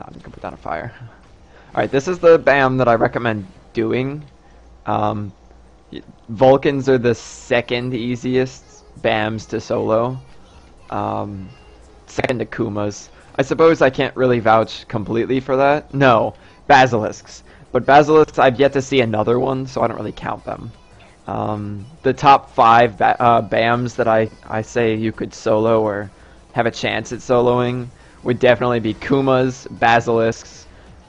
I'm gonna put down a fire. Alright, this is the BAM that I recommend doing. Vulcans are the second easiest BAMs to solo. Second to Kumas. I suppose I can't really vouch completely for that. No, Basilisks. But Basilisks, I've yet to see another one, so I don't really count them. The top 5 BAMs that I say you could solo or have a chance at soloing would definitely be Kumas, Basilisks,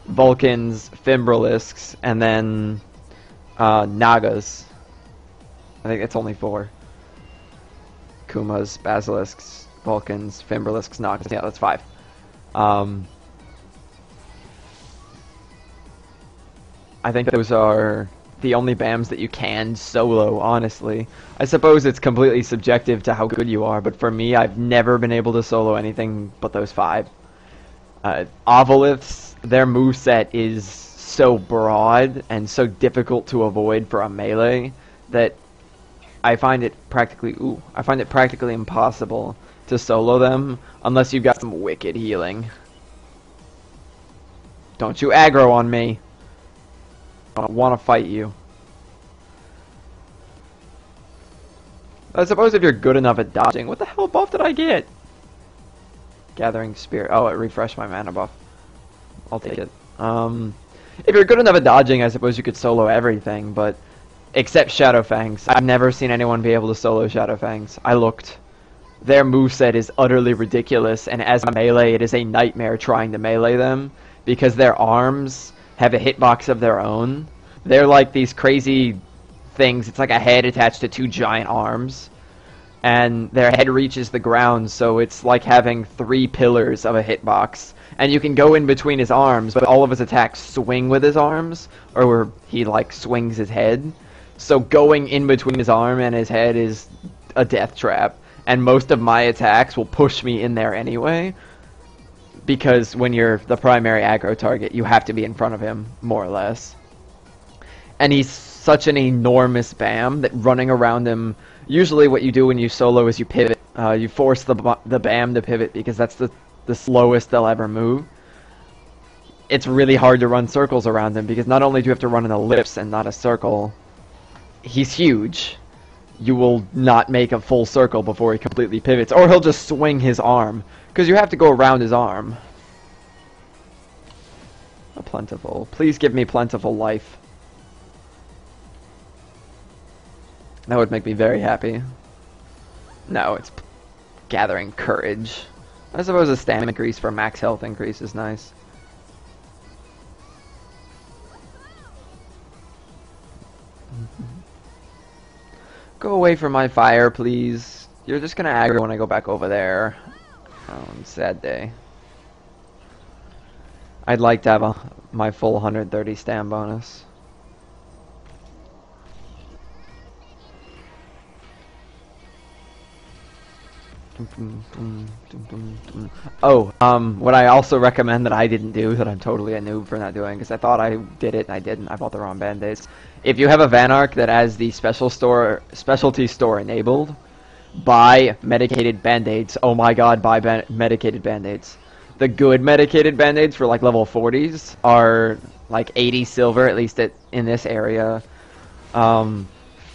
Vulcans, Fimbrilisks, and then Nagas. I think it's only 4. Kumas, Basilisks, Vulcans, Fimbrilisks, Nagas. Yeah, that's 5. I think those are the only BAMs that you can solo, honestly. I suppose it's completely subjective to how good you are, but for me, I've never been able to solo anything but those 5. Ovoliths, their moveset is so broad and so difficult to avoid for a melee that I find it practically impossible to solo them unless you've got some wicked healing. Don't you aggro on me. I don't want to fight you. I suppose if you're good enough at dodging, what the hell buff did I get? Gathering Spirit. Oh, it refreshed my mana buff. I'll take it. If you're good enough at dodging, I suppose you could solo everything, but except Shadowfangs. I've never seen anyone be able to solo Shadowfangs. I looked. Their moveset is utterly ridiculous, and as a melee, it is a nightmare trying to melee them, because their arms have a hitbox of their own. They're like these crazy things. It's like a head attached to 2 giant arms, and their head reaches the ground, so it's like having 3 pillars of a hitbox. And you can go in between his arms, but all of his attacks swing with his arms, or he like swings his head. So going in between his arm and his head is a death trap, and most of my attacks will push me in there anyway, because when you're the primary aggro target, you have to be in front of him, more or less. And he's such an enormous BAM that running around him, usually what you do when you solo is you pivot. You force the BAM to pivot because that's the slowest they'll ever move. It's really hard to run circles around him because not only do you have to run an ellipse and not a circle, he's huge. You will not make a full circle before he completely pivots, or he'll just swing his arm, because you have to go around his arm. A plentiful. Please give me plentiful life. That would make me very happy. No, it's gathering courage. I suppose a stamina increase for max health increase is nice. Go away from my fire, please. You're just gonna aggro when I go back over there. Oh, sad day. I'd like to have my full 130 stam bonus. Oh, what I also recommend that I didn't do, that I'm totally a noob for not doing, because I thought I did it and I didn't. I bought the wrong band-aids. If you have a Vanarch that has the specialty store enabled, buy medicated band-aids. Oh my god, buy medicated band-aids. The good medicated band-aids for like level 40s are like 80 silver, at least in this area.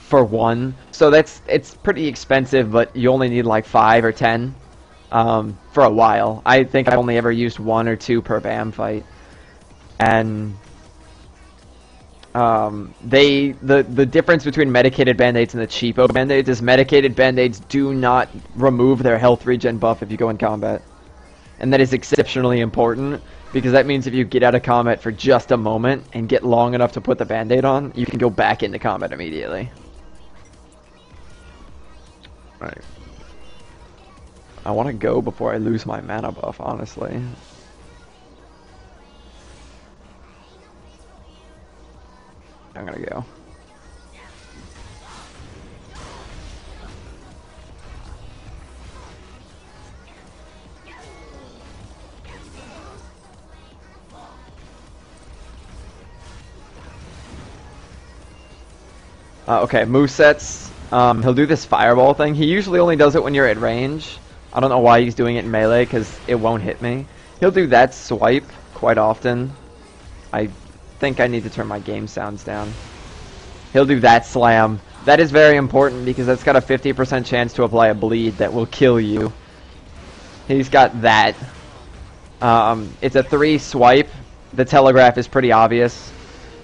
For one, so it's pretty expensive, but you only need like 5 or 10 for a while. I think I've only ever used 1 or 2 per BAM fight, and the difference between medicated band-aids and the cheapo band-aids is medicated band-aids do not remove their health regen buff if you go in combat, and that is exceptionally important, because that means if you get out of combat for just a moment and get long enough to put the band-aid on, you can go back into combat immediately. Right. I want to go before I lose my mana buff, honestly. I'm gonna go. Okay, movesets. He'll do this fireball thing. He usually only does it when you're at range. I don't know why he's doing it in melee, because it won't hit me. He'll do that swipe quite often. I think I need to turn my game sounds down. He'll do that slam. That is very important because that's got a 50% chance to apply a bleed that will kill you. He's got that. It's a 3 swipe. The telegraph is pretty obvious.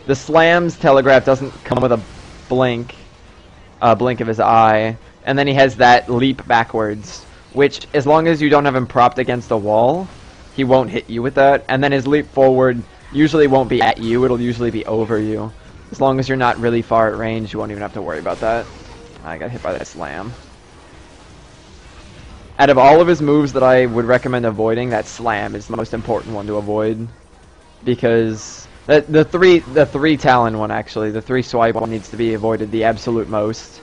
The slam's telegraph doesn't come with a blink of his eye. And then he has that leap backwards, which as long as you don't have him propped against a wall, he won't hit you with that. And then his leap forward usually won't be at you, it'll usually be over you. As long as you're not really far at range, you won't even have to worry about that. I got hit by that slam. Out of all of his moves that I would recommend avoiding, that slam is the most important one to avoid. Because the three talon one, actually, the 3 swipe one needs to be avoided the absolute most.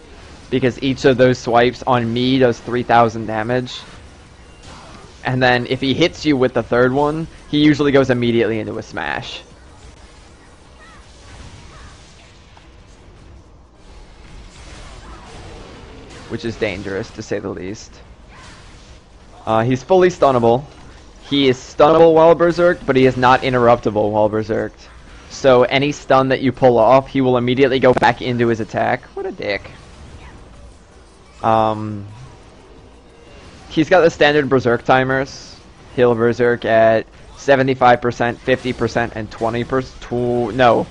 Because each of those swipes on me does 3,000 damage. And then if he hits you with the 3rd one, he usually goes immediately into a smash. Which is dangerous, to say the least. He's fully stunnable. He is stunnable while berserked, but he is not interruptible while berserked. So any stun that you pull off, he will immediately go back into his attack. What a dick. He's got the standard berserk timers. He'll berserk at 75%, 50%, and 20%. No,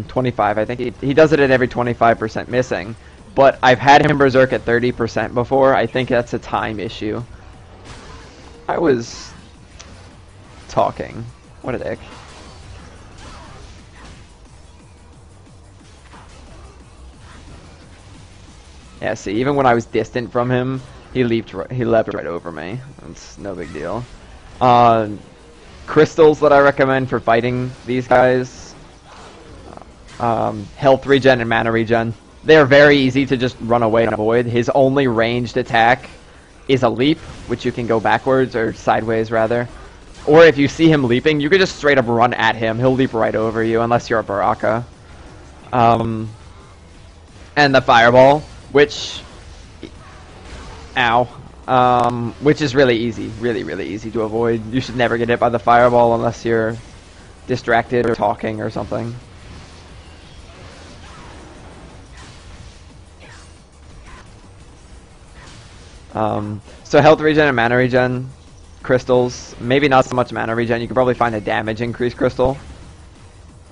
25. I think he does it at every 25% missing. But I've had him berserk at 30% before. I think that's a time issue. I was talking. What a dick. Yeah, see, even when I was distant from him, he leapt right over me. That's no big deal. Crystals that I recommend for fighting these guys. Health regen and mana regen. They are very easy to just run away and avoid. His only ranged attack is a leap, which you can go backwards, or sideways rather. Or if you see him leaping, you can just straight up run at him. He'll leap right over you, unless you're a Baraka. And the fireball, which... Ow. Which is really easy. Really easy to avoid. You should never get hit by the fireball unless you're distracted or talking or something. So health regen and mana regen crystals, maybe not so much mana regen. You could probably find a damage increase crystal,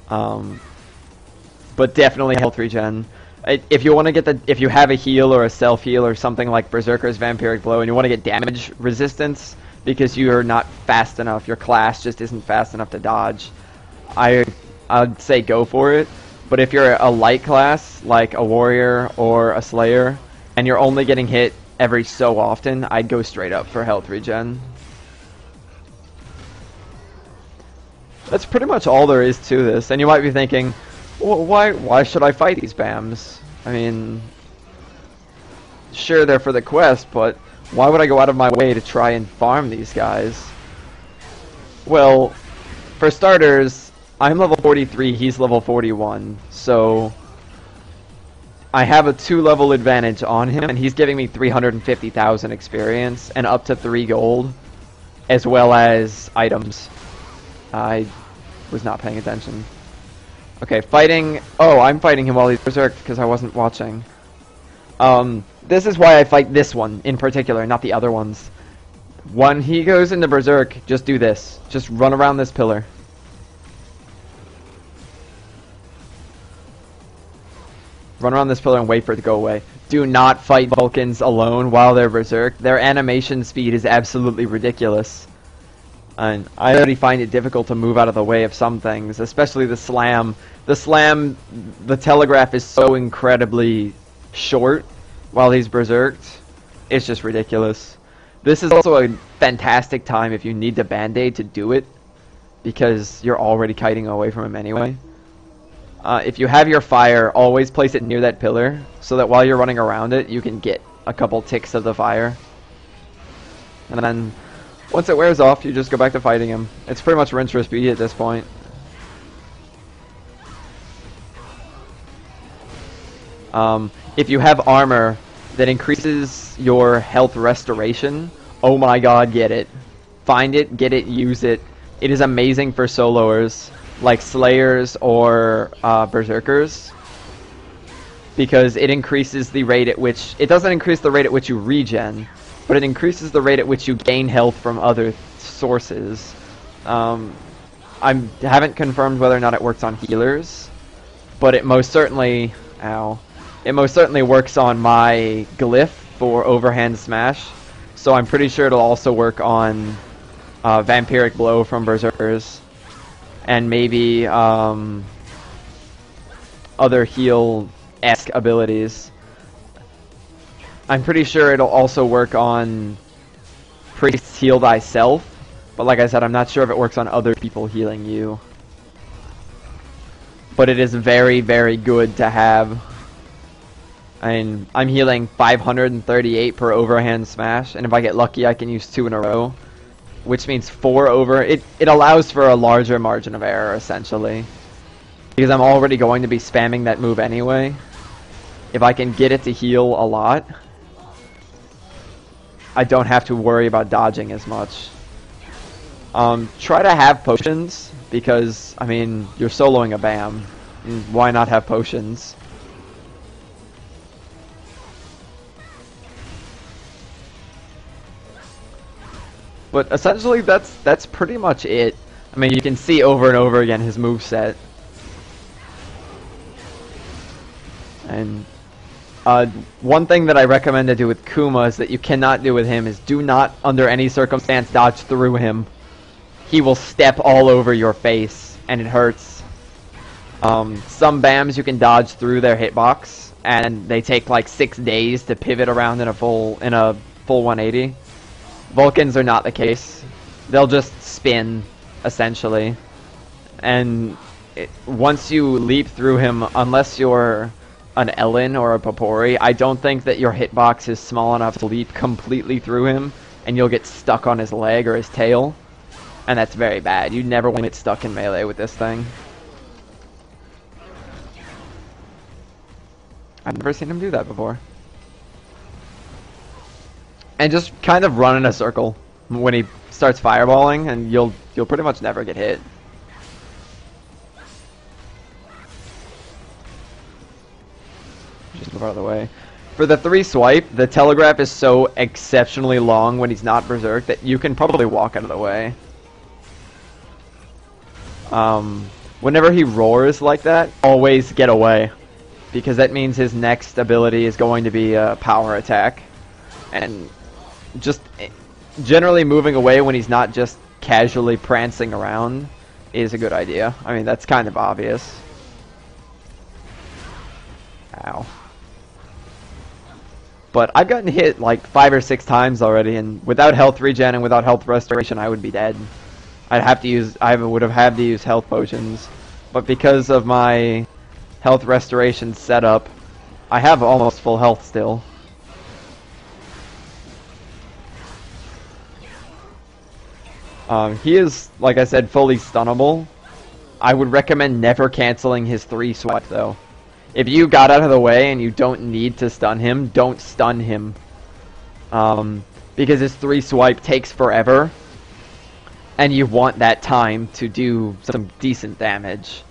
but definitely health regen. If you want to get if you have a heal or a self heal or something like Berserker's Vampiric Blow, and you want to get damage resistance because you're not fast enough, your class just isn't fast enough to dodge, I'd say go for it. But if you're a light class like a warrior or a slayer, and you're only getting hit every so often, I'd go straight up for health regen. That's pretty much all there is to this. And you might be thinking, well, why should I fight these BAMs? I mean, sure, they're for the quest, but why would I go out of my way to try and farm these guys? Well, for starters, I'm level 43, he's level 41, so I have a 2-level advantage on him, and he's giving me 350,000 experience and up to 3 gold, as well as items. I was not paying attention. Okay, fighting... Oh, I'm fighting him while he's berserked because I wasn't watching. This is why I fight this one in particular, not the other ones. When he goes into berserk, just do this. Just run around this pillar. Run around this pillar and wait for it to go away. Do not fight Vulcans alone while they're berserk. Their animation speed is absolutely ridiculous. And I already find it difficult to move out of the way of some things, especially the slam. The telegraph is so incredibly short while he's berserked. It's just ridiculous. This is also a fantastic time if you need the band-aid to do it, because you're already kiting away from him anyway. If you have your fire, always place it near that pillar, so that while you're running around it, you can get a couple ticks of the fire. And then, once it wears off, you just go back to fighting him. It's pretty much rinse, repeat at this point. If you have armor that increases your health restoration, oh my god, get it. Find it, get it, use it. it is amazing for soloers like Slayers or Berserkers, because it increases the rate at which... It doesn't increase the rate at which you regen, but it increases the rate at which you gain health from other sources. I haven't confirmed whether or not it works on healers, but it most certainly... Ow. It most certainly works on my glyph for overhand smash, so I'm pretty sure it'll also work on Vampiric Blow from Berserkers, and maybe other heal-esque abilities. I'm pretty sure it'll also work on Priest Heal Thyself, but like I said, I'm not sure if it works on other people healing you. But it is very, very good to have. I mean, I'm healing 538 per overhand smash, and if I get lucky I can use 2 in a row, which means 4 over. It allows for a larger margin of error, essentially, because I'm already going to be spamming that move anyway. If I can get it to heal a lot, I don't have to worry about dodging as much. Try to have potions, because, I mean, you're soloing a BAM. Why not have potions? But essentially, that's pretty much it. I mean, you can see over and over again his moveset. And one thing that I recommend to do with Kuma is that you cannot do with him is do not, under any circumstance, dodge through him. He will step all over your face, and it hurts. Some BAMs you can dodge through their hitbox, and they take like 6 days to pivot around in a full 180. Vulcans are not the case. They'll just spin, essentially. And once you leap through him, unless you're an Ellen or a Popori, I don't think that your hitbox is small enough to leap completely through him, and you'll get stuck on his leg or his tail. And that's very bad. You never want to get stuck in melee with this thing. I've never seen him do that before. And just kind of run in a circle when he starts fireballing, and you'll pretty much never get hit. Just move out of the way. For the 3 swipe, the telegraph is so exceptionally long when he's not berserk that you can probably walk out of the way. Whenever he roars like that, always get away, because that means his next ability is going to be a power attack. And just generally moving away when he's not just casually prancing around is a good idea. I mean, that's kind of obvious. Ow. But I've gotten hit like 5 or 6 times already, and without health regen and without health restoration, I would be dead. I would have had to use health potions, but because of my health restoration setup, I have almost full health still. He is, like I said, fully stunnable. I would recommend never canceling his 3 swipe though. If you got out of the way and you don't need to stun him, don't stun him. Because his 3 swipe takes forever, and you want that time to do some decent damage.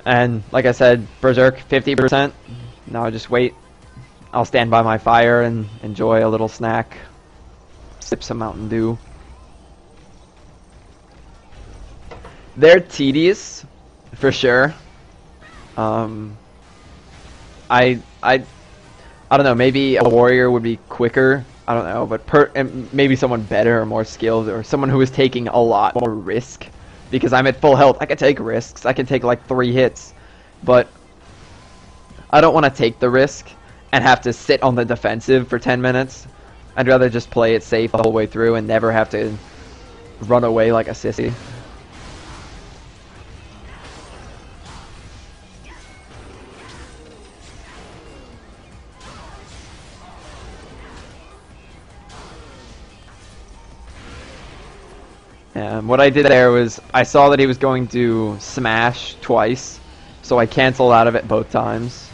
And like I said, Berserk 50%. Now just wait. I'll stand by my fire and enjoy a little snack. Sip some Mountain Dew. They're tedious, for sure. I don't know, maybe a warrior would be quicker. I don't know, but maybe someone better or more skilled, or someone who is taking a lot more risk. Because I'm at full health, I can take risks. I can take like 3 hits, but I don't want to take the risk and have to sit on the defensive for 10 minutes. I'd rather just play it safe the whole way through and never have to run away like a sissy. And what I did there was, I saw that he was going to smash twice, so I canceled out of it both times,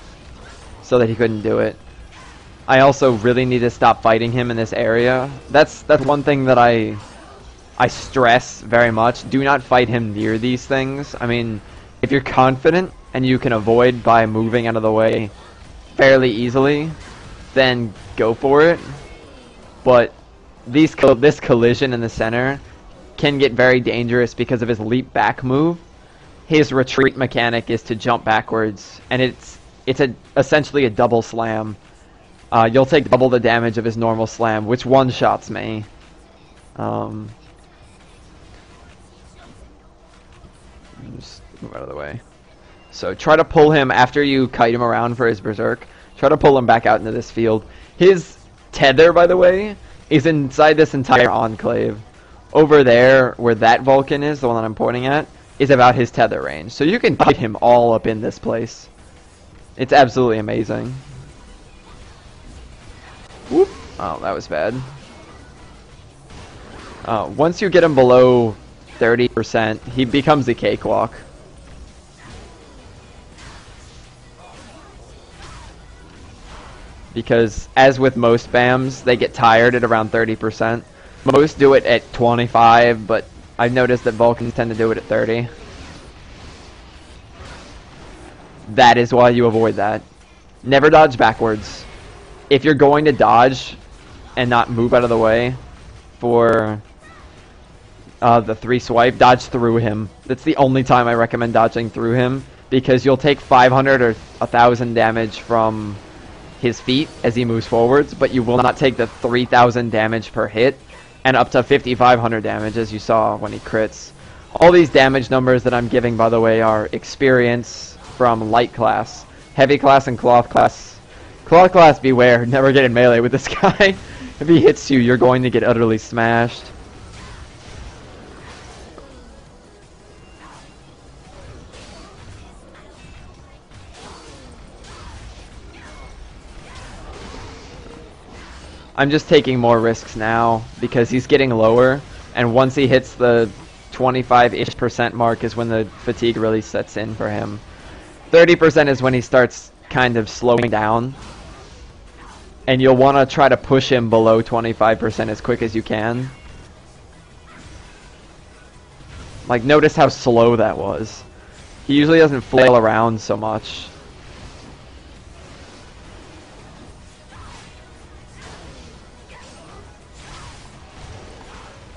so that he couldn't do it. I also really need to stop fighting him in this area. That's one thing that I I stress very much, do not fight him near these things. I mean, if you're confident and you can avoid by moving out of the way fairly easily, then go for it. But this collision in the center can get very dangerous because of his leap back move. His retreat mechanic is to jump backwards, and it's essentially a double slam. You'll take double the damage of his normal slam, which one-shots me. Just move out of the way. So try to pull him after you kite him around for his berserk. Try to pull him back out into this field. His tether, by the way, is inside this entire enclave. Over there, where that Vulcan is, the one that I'm pointing at, is about his tether range. So you can kite him all up in this place. It's absolutely amazing. Whoop. Oh, that was bad. Once you get him below 30%, he becomes a cakewalk. Because, as with most BAMs, they get tired at around 30%. Most do it at 25, but I've noticed that Vulcans tend to do it at 30. That is why you avoid that. Never dodge backwards. If you're going to dodge and not move out of the way for the 3 swipe, dodge through him. That's the only time I recommend dodging through him, because you'll take 500 or 1,000 damage from his feet as he moves forwards, but you will not take the 3,000 damage per hit and up to 5,500 damage as you saw when he crits. All these damage numbers that I'm giving, by the way, are experience from light class. Heavy class and cloth class. Cloth class, beware. Never get in melee with this guy. If he hits you, you're going to get utterly smashed. I'm just taking more risks now because he's getting lower, and once he hits the 25-ish% mark is when the fatigue really sets in for him. 30% is when he starts kind of slowing down, and you'll want to try to push him below 25% as quick as you can. Like, notice how slow that was. He usually doesn't flail around so much.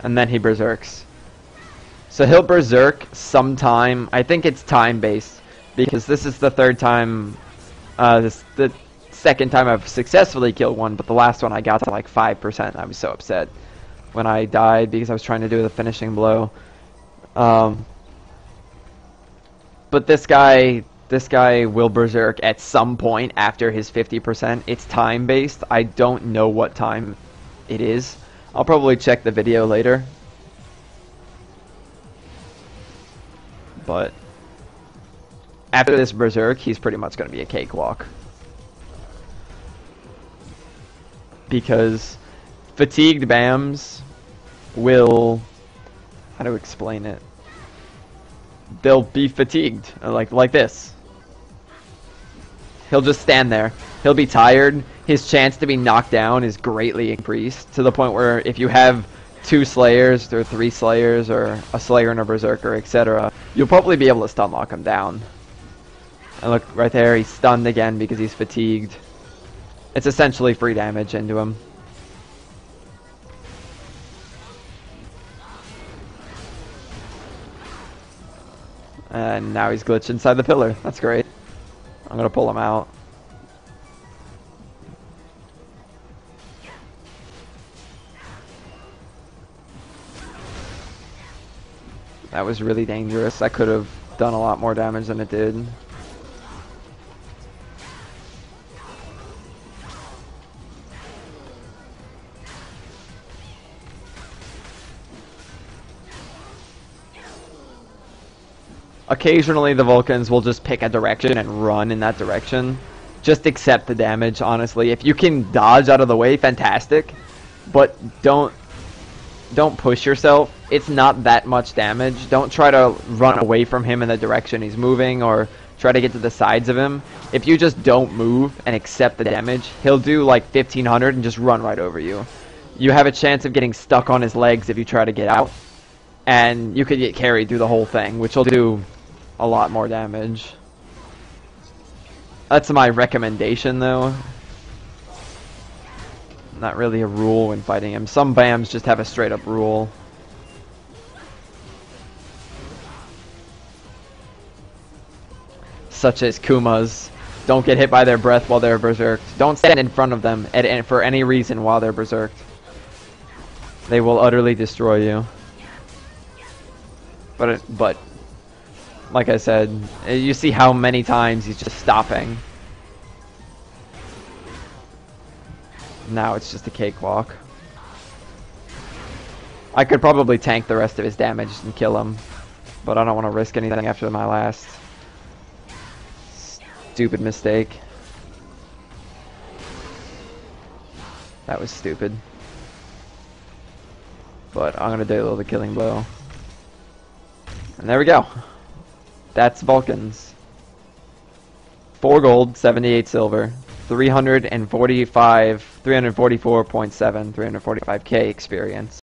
And then he berserks. So he'll berserk sometime. I think it's time-based, because this is the third time, the second time I've successfully killed one, but the last one I got to like 5%. I was so upset when I died because I was trying to do the finishing blow. But this guy will berserk at some point after his 50%. It's time-based. I don't know what time it is. I'll probably check the video later. But after this berserk, he's pretty much going to be a cakewalk. Because fatigued BAMs will... How to explain it? They'll be fatigued, like this. He'll just stand there. He'll be tired. His chance to be knocked down is greatly increased, to the point where if you have 2 Slayers or 3 Slayers or a Slayer and a Berserker, etc., you'll probably be able to stun lock him down. And look, right there, he's stunned again because he's fatigued. It's essentially free damage into him. And now he's glitched inside the pillar. That's great. I'm gonna pull him out. That was really dangerous. I could have done a lot more damage than it did. Occasionally the Vulcans will just pick a direction and run in that direction. Just accept the damage, honestly. If you can dodge out of the way, fantastic. But don't push yourself. It's not that much damage. Don't try to run away from him in the direction he's moving or try to get to the sides of him. If you just don't move and accept the damage, he'll do like 1,500 and just run right over you. You have a chance of getting stuck on his legs if you try to get out. and you could get carried through the whole thing, which will do a lot more damage. That's my recommendation, though. Not really a rule when fighting him. Some BAMs just have a straight-up rule. Such as Kuma's. Don't get hit by their breath while they're berserked. Don't stand in front of them for any reason while they're berserked. They will utterly destroy you. But like I said, you see how many times he's just stopping. Now it's just a cakewalk. I could probably tank the rest of his damage and kill him, but I don't want to risk anything after my last stupid mistake. That was stupid. But I'm gonna deal the killing blow. And there we go. That's Vulcans. 4 gold, 78 silver, 344.7, 345k experience.